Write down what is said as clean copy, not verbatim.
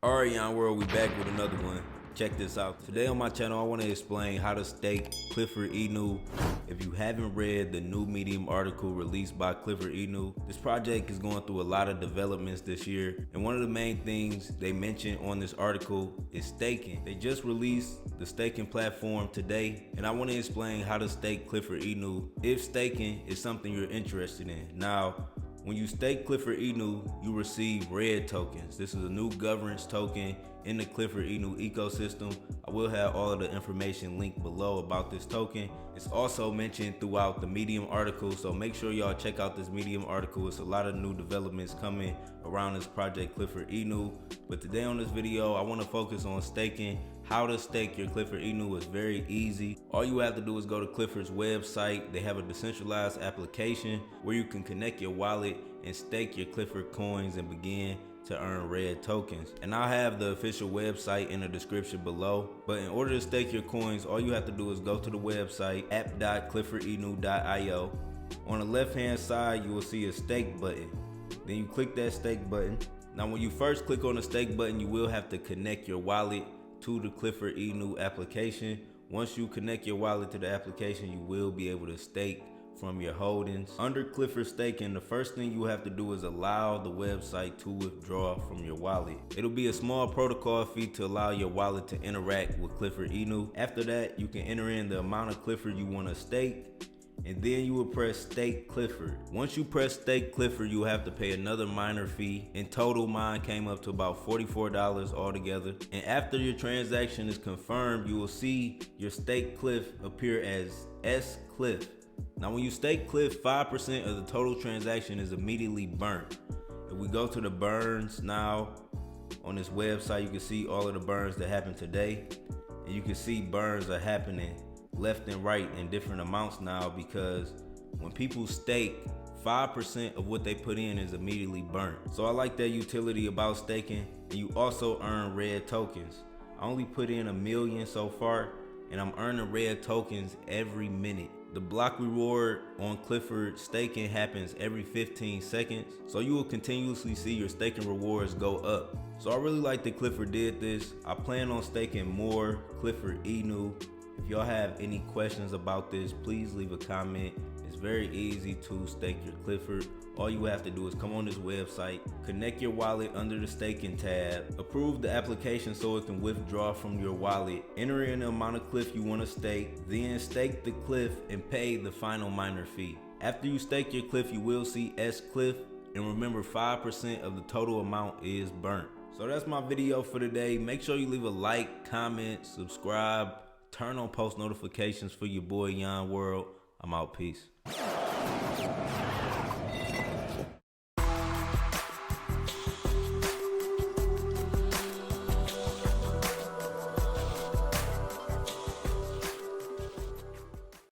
Alright, Yon World, we back with another one. Check this out. Today on my channel, I want to explain how to stake Clifford Inu. If you haven't read the new Medium article released by Clifford Inu, this project is going through a lot of developments this year. And one of the main things they mention on this article is staking. They just released the staking platform today, and I want to explain how to stake Clifford Inu if staking is something you're interested in. Now, when you stake Clifford Inu, you receive red tokens. This is a new governance token in the Clifford Inu ecosystem. I will have all of the information linked below about this token. It's also mentioned throughout the Medium article, so make sure y'all check out this Medium article. It's a lot of new developments coming around this project Clifford Inu. But today on this video, I want to focus on staking. How to stake your Clifford Inu is very easy. All you have to do is go to Clifford's website. They have a decentralized application where you can connect your wallet and stake your Clifford coins and begin to earn red tokens. And I'll have the official website in the description below. But in order to stake your coins, all you have to do is go to the website app.cliffordinu.io. On the left hand side, you will see a stake button. Then you click that stake button. Now when you first click on the stake button, you will have to connect your wallet to the Clifford Inu application. Once you connect your wallet to the application, you will be able to stake from your holdings. Under Clifford staking, the first thing you have to do is allow the website to withdraw from your wallet. It'll be a small protocol fee to allow your wallet to interact with Clifford Inu. After that, you can enter in the amount of Clifford you want to stake, and then you will press stake Clifford. Once you press stake Clifford, you have to pay another minor fee. In total, mine came up to about $44 altogether. And after your transaction is confirmed, you will see your stake Cliff appear as S Cliff. Now when you stake Cliff, 5% of the total transaction is immediately burnt. If we go to the burns now on this website, you can see all of the burns that happened today. And you can see burns are happening left and right in different amounts now, because when people stake, 5% of what they put in is immediately burnt. So I like that utility about staking. And you also earn red tokens. I only put in 1 million so far, and I'm earning red tokens every minute. The block reward on Clifford staking happens every 15 seconds. So you will continuously see your staking rewards go up. So I really like that Clifford did this. I plan on staking more Clifford Inu. If y'all have any questions about this, please leave a comment. It's very easy to stake your Clifford. All you have to do is come on this website, connect your wallet under the staking tab, approve the application so it can withdraw from your wallet, enter in the amount of Cliff you want to stake, then stake the Cliff and pay the final minor fee. After you stake your Cliff, you will see S Cliff, and remember, 5% of the total amount is burnt. So that's my video for today. Make sure you leave a like, comment, subscribe, turn on post notifications for your boy Yon World. I'm out. Peace.